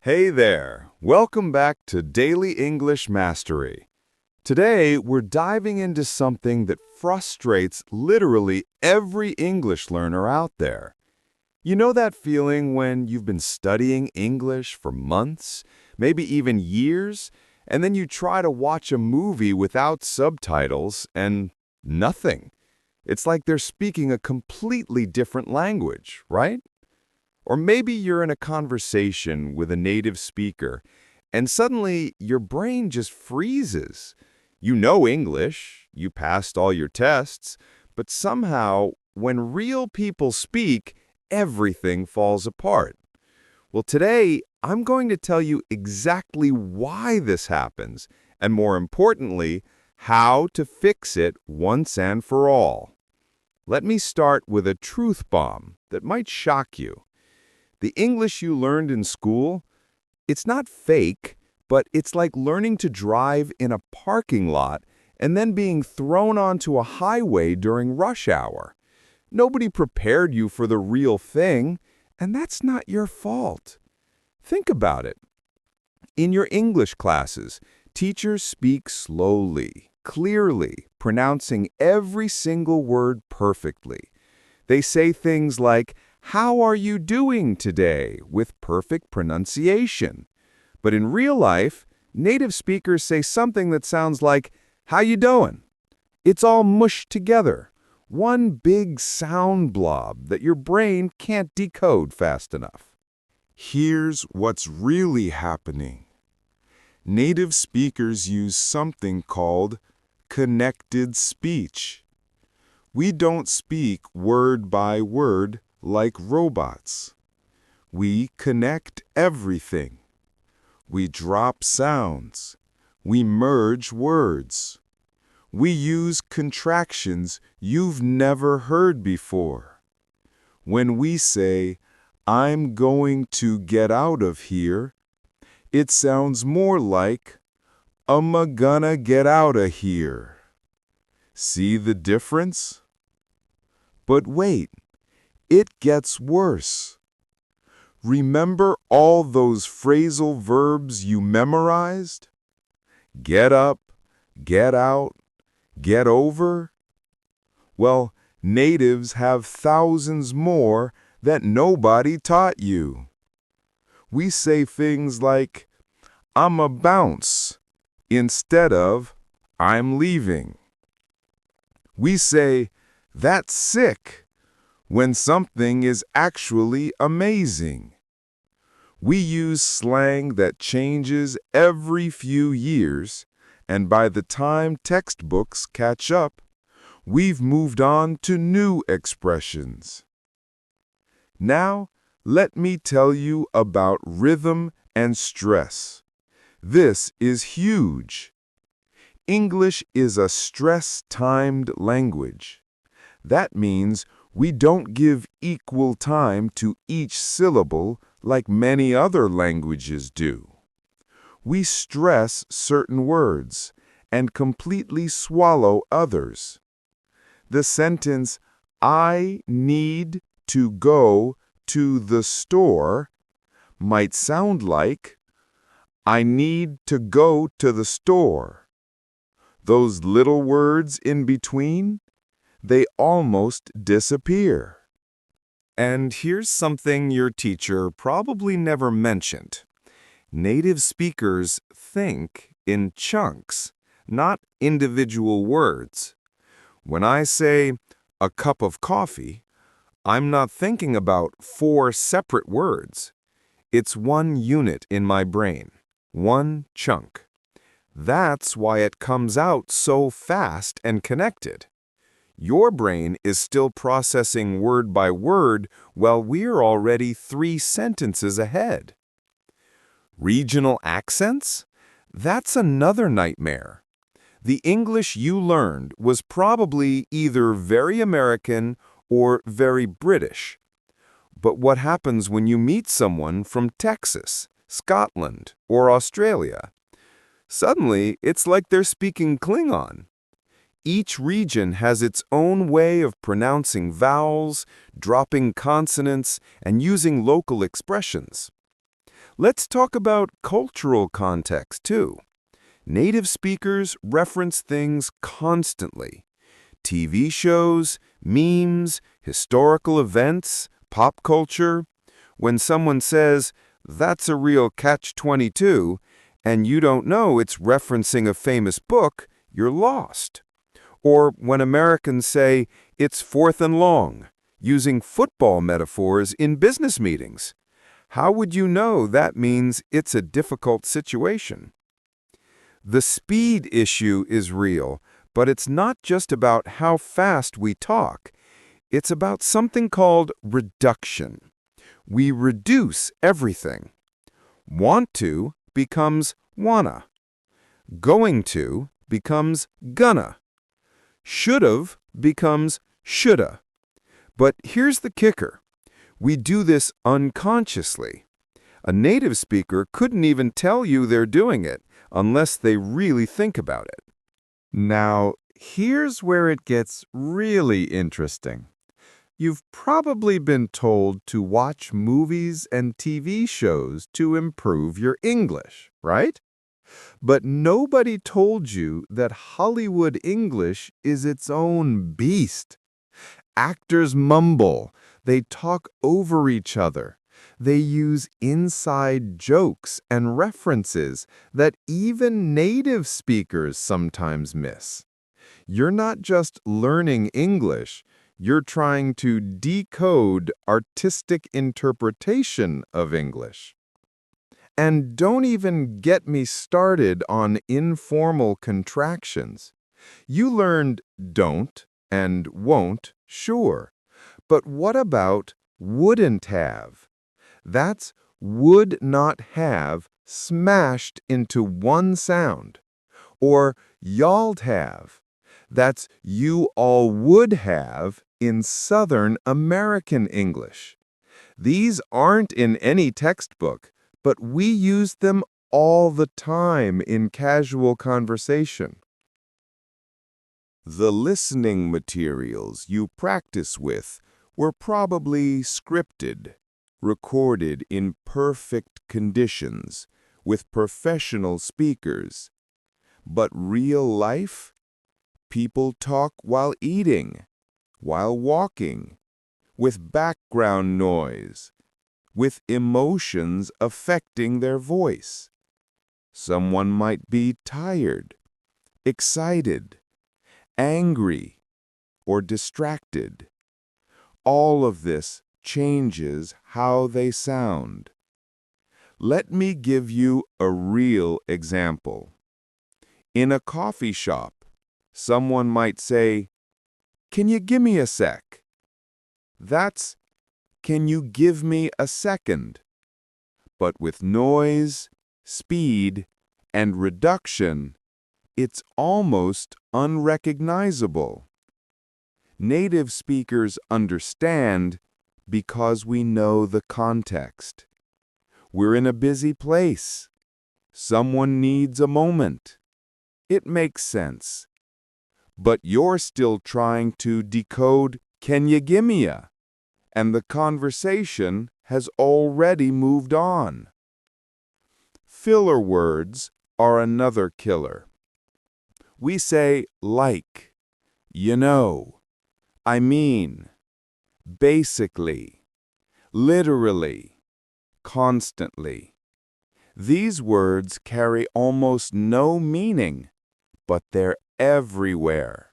Hey there! Welcome back to Daily English Mastery. Today, we're diving into something that frustrates literally every English learner out there. You know that feeling when you've been studying English for months, maybe even years, and then you try to watch a movie without subtitles and nothing? It's like they're speaking a completely different language, right? Or maybe you're in a conversation with a native speaker, and suddenly your brain just freezes. You know English, you passed all your tests, but somehow, when real people speak, everything falls apart. Well, today, I'm going to tell you exactly why this happens, and more importantly, how to fix it once and for all. Let me start with a truth bomb that might shock you. The English you learned in school, it's not fake, but it's like learning to drive in a parking lot and then being thrown onto a highway during rush hour. Nobody prepared you for the real thing, and that's not your fault. Think about it. In your English classes, teachers speak slowly, clearly, pronouncing every single word perfectly. They say things like, "How are you doing today?" with perfect pronunciation. But in real life, native speakers say something that sounds like, "How you doing?" It's all mushed together, one big sound blob that your brain can't decode fast enough. Here's what's really happening. Native speakers use something called connected speech. We don't speak word by word like robots. We connect everything. We drop sounds. We merge words. We use contractions you've never heard before. When we say, "I'm going to get out of here," it sounds more like, "I'm gonna get out of here." See the difference? But wait. It gets worse. Remember all those phrasal verbs you memorized? Get up, get out, get over? Well, natives have thousands more that nobody taught you. We say things like, "I'm a bounce," instead of, "I'm leaving." We say, "That's sick," when something is actually amazing. We use slang that changes every few years, and by the time textbooks catch up, we've moved on to new expressions. Now, let me tell you about rhythm and stress. This is huge. English is a stress-timed language. That means we don't give equal time to each syllable like many other languages do. We stress certain words and completely swallow others. The sentence, "I need to go to the store," might sound like, "I need to go to the store." Those little words in between, they almost disappear. And here's something your teacher probably never mentioned. Native speakers think in chunks, not individual words. When I say "a cup of coffee," I'm not thinking about 4 separate words. It's one unit in my brain, one chunk. That's why it comes out so fast and connected. Your brain is still processing word by word while we're already 3 sentences ahead. Regional accents? That's another nightmare. The English you learned was probably either very American or very British. But what happens when you meet someone from Texas, Scotland, or Australia? Suddenly, it's like they're speaking Klingon. Each region has its own way of pronouncing vowels, dropping consonants, and using local expressions. Let's talk about cultural context, too. Native speakers reference things constantly. TV shows, memes, historical events, pop culture. When someone says, "That's a real catch-22," and you don't know it's referencing a famous book, you're lost. Or when Americans say, "It's fourth and long," using football metaphors in business meetings. How would you know that means it's a difficult situation? The speed issue is real, but it's not just about how fast we talk. It's about something called reduction. We reduce everything. Want to becomes wanna. Going to becomes gonna. Should've becomes shoulda. But here's the kicker. We do this unconsciously. A native speaker couldn't even tell you they're doing it unless they really think about it. Now, here's where it gets really interesting. You've probably been told to watch movies and TV shows to improve your English, right? But nobody told you that Hollywood English is its own beast. Actors mumble, they talk over each other. They use inside jokes and references that even native speakers sometimes miss. You're not just learning English, you're trying to decode artistic interpretation of English. And don't even get me started on informal contractions. You learned don't and won't, sure. But what about wouldn't have? That's would not have smashed into one sound. Or y'all'd have. That's you all would have in Southern American English. These aren't in any textbook, but we use them all the time in casual conversation. The listening materials you practice with were probably scripted, recorded in perfect conditions, with professional speakers. But real life? People talk while eating, while walking, with background noise, with emotions affecting their voice. Someone might be tired, excited, angry, or distracted. All of this changes how they sound. Let me give you a real example. In a coffee shop, someone might say, "Can you give me a sec?" That's, "Can you give me a second?" But with noise, speed, and reduction, it's almost unrecognizable. Native speakers understand because we know the context. We're in a busy place. Someone needs a moment. It makes sense. But you're still trying to decode "Can you gimme a?" And the conversation has already moved on. Filler words are another killer. We say like, you know, I mean, basically, literally, constantly. These words carry almost no meaning, but they're everywhere.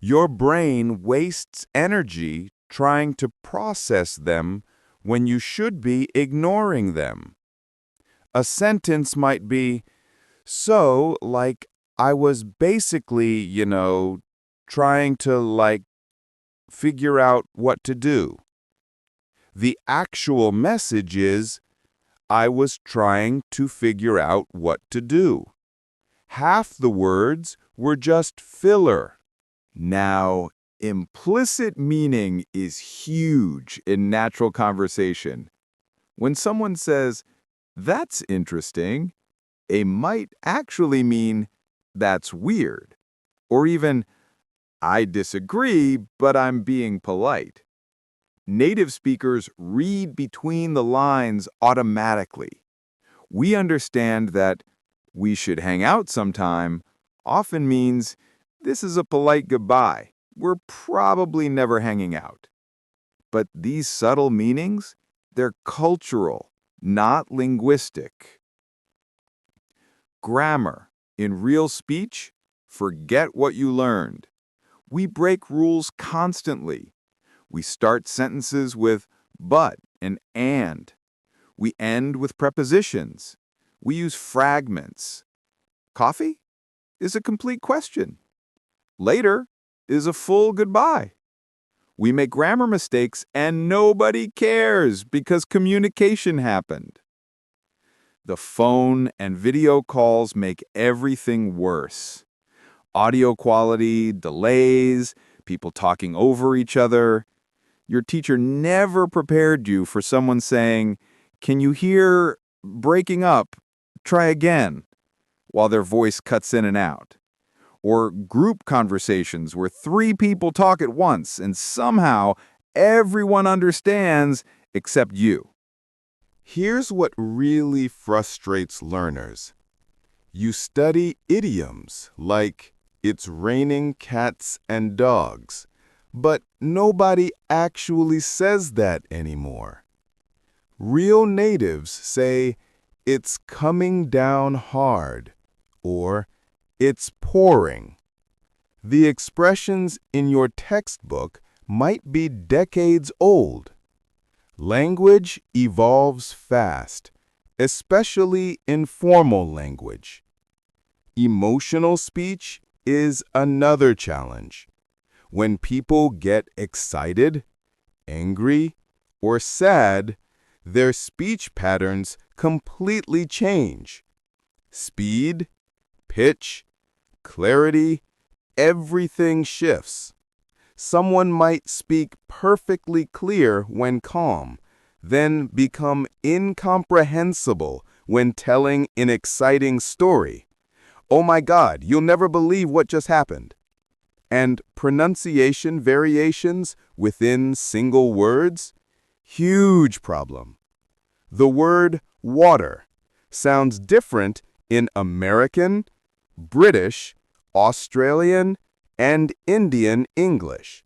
Your brain wastes energy trying to process them when you should be ignoring them. A sentence might be, "So, like, I was basically, trying to, figure out what to do." The actual message is, "I was trying to figure out what to do." Half the words were just filler. Now, implicit meaning is huge in natural conversation. When someone says, "That's interesting," it might actually mean, "That's weird." Or even, "I disagree, but I'm being polite." Native speakers read between the lines automatically. We understand that we should hang out sometime often means this is a polite goodbye. We're probably never hanging out. But these subtle meanings, they're cultural, not linguistic. Grammar. In real speech, forget what you learned. We break rules constantly. We start sentences with but and. We end with prepositions. We use fragments. Coffee is a complete question. Later is a full goodbye. We make grammar mistakes and nobody cares because communication happened. The phone and video calls make everything worse. Audio quality, delays, people talking over each other. Your teacher never prepared you for someone saying, "Can you hear breaking up? Try again," while their voice cuts in and out. Or group conversations where 3 people talk at once and somehow everyone understands except you. Here's what really frustrates learners. You study idioms like "it's raining cats and dogs," but nobody actually says that anymore. Real natives say "it's coming down hard" or "it's pouring." The expressions in your textbook might be decades old. Language evolves fast, especially informal language. Emotional speech is another challenge. When people get excited, angry, or sad, their speech patterns completely change. Speed, pitch, clarity, everything shifts. Someone might speak perfectly clear when calm, then become incomprehensible when telling an exciting story. "Oh my God, you'll never believe what just happened." And pronunciation variations within single words? Huge problem. The word water sounds different in American, British, Australian, and Indian English.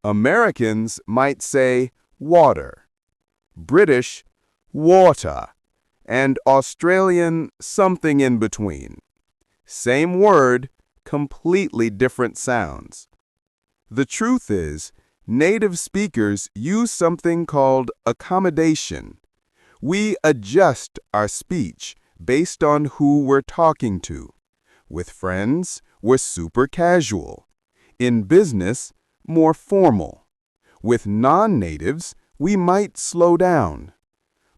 Americans might say water, British water, and Australian something in between. Same word, completely different sounds. The truth is, native speakers use something called accommodation. We adjust our speech based on who we're talking to. With friends, we're super casual. In business, more formal. With non-natives, we might slow down.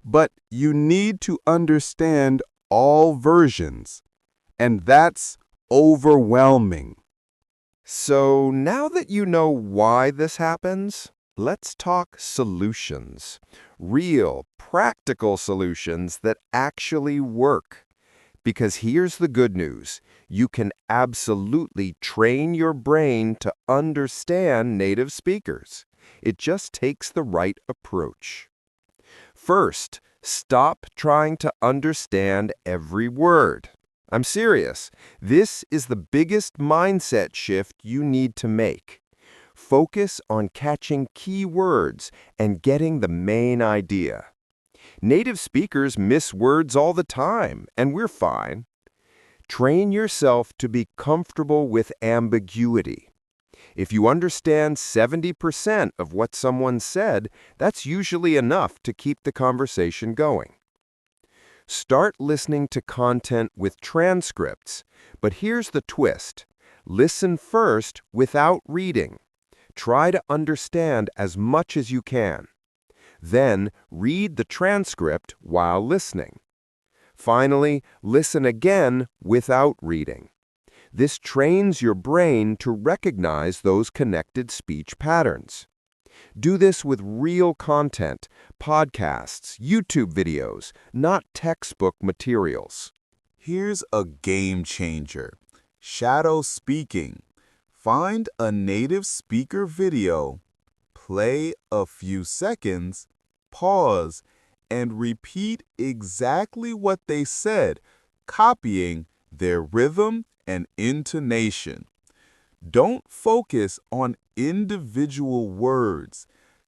But you need to understand all versions, and that's overwhelming. So now that you know why this happens, let's talk solutions. Real, practical solutions that actually work. Because here's the good news. You can absolutely train your brain to understand native speakers. It just takes the right approach. First, stop trying to understand every word. I'm serious. This is the biggest mindset shift you need to make. Focus on catching key words and getting the main idea. Native speakers miss words all the time, and we're fine. Train yourself to be comfortable with ambiguity. If you understand 70% of what someone said, that's usually enough to keep the conversation going. Start listening to content with transcripts, but here's the twist. Listen first without reading. Try to understand as much as you can. Then read the transcript while listening. Finally, listen again without reading. This trains your brain to recognize those connected speech patterns. Do this with real content, podcasts, YouTube videos, not textbook materials. Here's a game changer. Shadow speaking. Find a native speaker video, play a few seconds, pause, and repeat exactly what they said, copying their rhythm and intonation. Don't focus on individual words.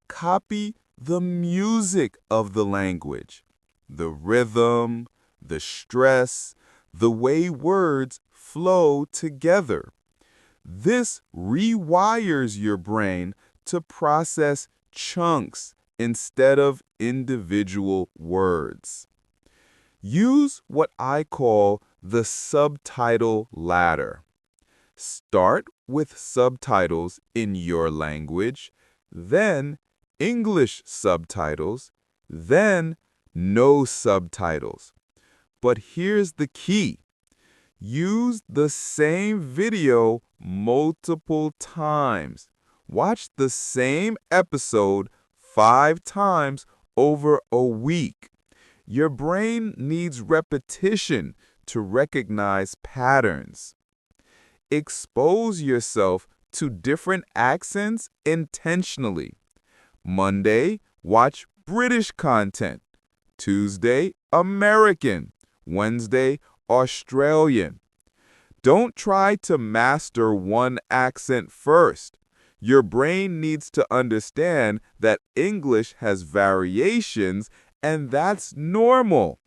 Copy the music of the language, the rhythm, the stress, the way words flow together. This rewires your brain to process chunks instead of individual words. Use what I call the subtitle ladder. Start with subtitles in your language, then English subtitles, then no subtitles. But here's the key. Use the same video multiple times. Watch the same episode 5 times over a week. Your brain needs repetition to recognize patterns. Expose yourself to different accents intentionally. Monday, watch British content. Tuesday, American. Wednesday, Australian. Don't try to master one accent first. Your brain needs to understand that English has variations, and that's normal.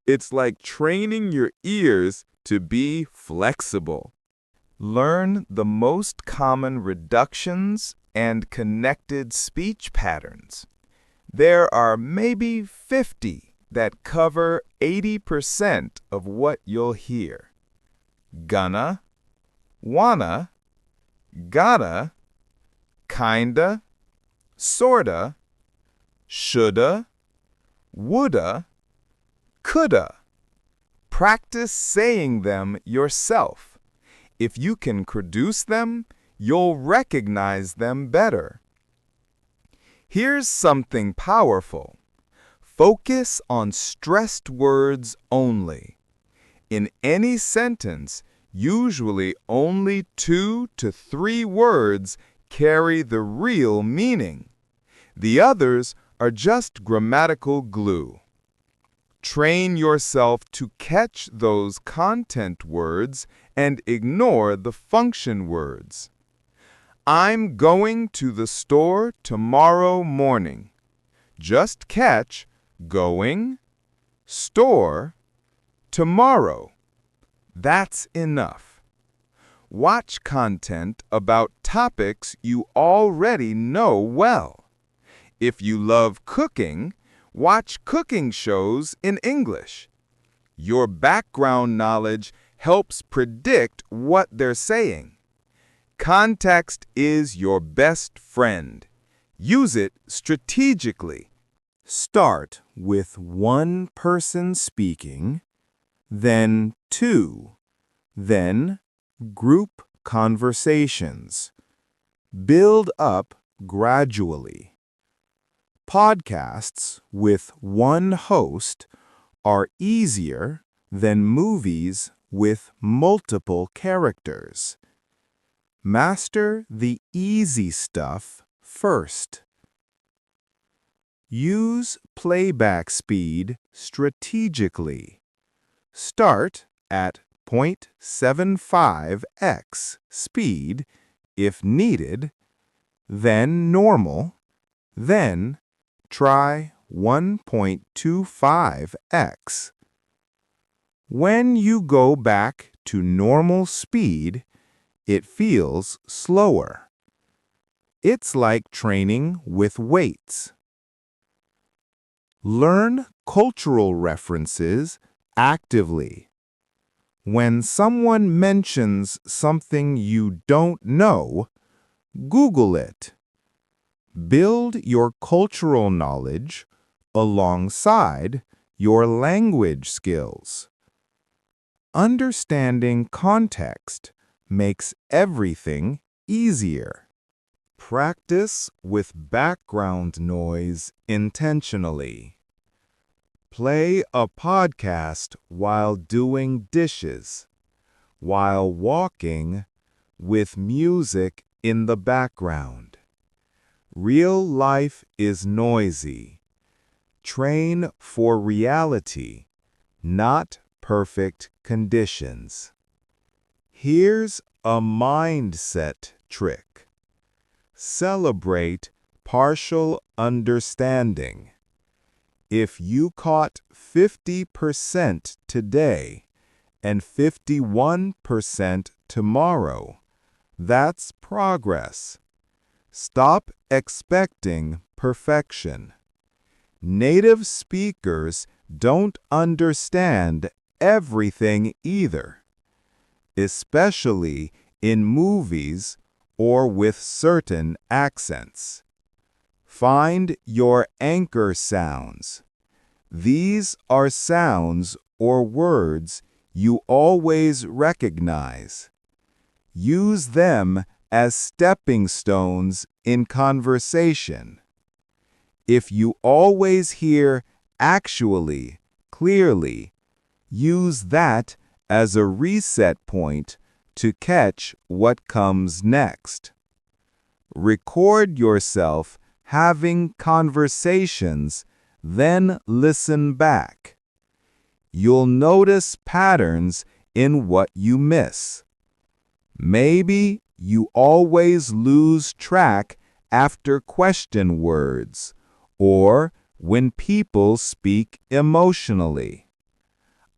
It's like training your ears to be flexible. Learn the most common reductions and connected speech patterns. There are maybe 50 that cover 80% of what you'll hear. Gonna, wanna, gotta, kinda, sorta, shoulda, woulda, coulda. Practice saying them yourself. If you can produce them, you'll recognize them better. Here's something powerful. Focus on stressed words only. In any sentence, usually only 2 to 3 words carry the real meaning. The others are just grammatical glue. Train yourself to catch those content words and ignore the function words. I'm going to the store tomorrow morning. Just catch going, store, tomorrow. That's enough. Watch content about topics you already know well. If you love cooking, watch cooking shows in English. Your background knowledge helps predict what they're saying. Context is your best friend. Use it strategically. Start with one person speaking, then 2, then group conversations. Build up gradually. Podcasts with one host are easier than movies with multiple characters. Master the easy stuff first. Use playback speed strategically. Start at 0.75x speed if needed, then normal, then try 1.25x. When you go back to normal speed, it feels slower. It's like training with weights. Learn cultural references actively. When someone mentions something you don't know, Google it. Build your cultural knowledge alongside your language skills. Understanding context makes everything easier. Practice with background noise intentionally. Play a podcast while doing dishes, while walking, with music in the background. Real life is noisy. Train for reality, not perfect conditions. Here's a mindset trick. Celebrate partial understanding. If you caught 50% today and 51% tomorrow, that's progress. Stop expecting perfection. Native speakers don't understand everything either, especially in movies or with certain accents. Find your anchor sounds. These are sounds or words you always recognize. Use them as stepping stones in conversation. If you always hear actually clearly, use that as a reset point to catch what comes next. Record yourself having conversations, then listen back. You'll notice patterns in what you miss. Maybe you always lose track after question words, or when people speak emotionally.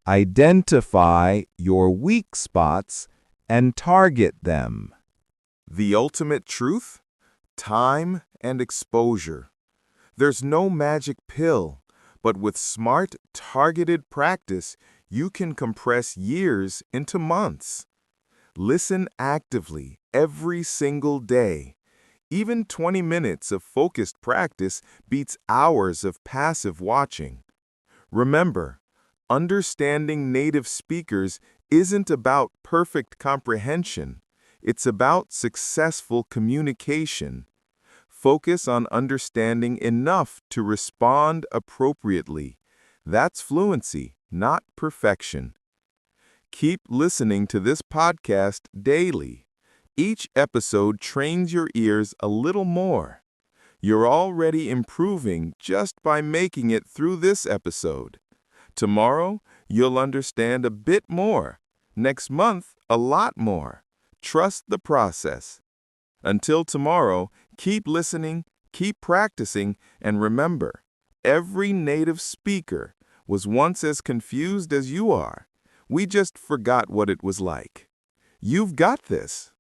Identify your weak spots and target them. The ultimate truth? Time and exposure. There's no magic pill, but with smart, targeted practice, you can compress years into months. Listen actively every single day. Even 20 minutes of focused practice beats hours of passive watching. Remember, understanding native speakers isn't about perfect comprehension. It's about successful communication. Focus on understanding enough to respond appropriately. That's fluency, not perfection. Keep listening to this podcast daily. Each episode trains your ears a little more. You're already improving just by making it through this episode. Tomorrow, you'll understand a bit more. Next month, a lot more. Trust the process. Until tomorrow, keep listening, keep practicing, and remember, every native speaker was once as confused as you are. We just forgot what it was like. You've got this.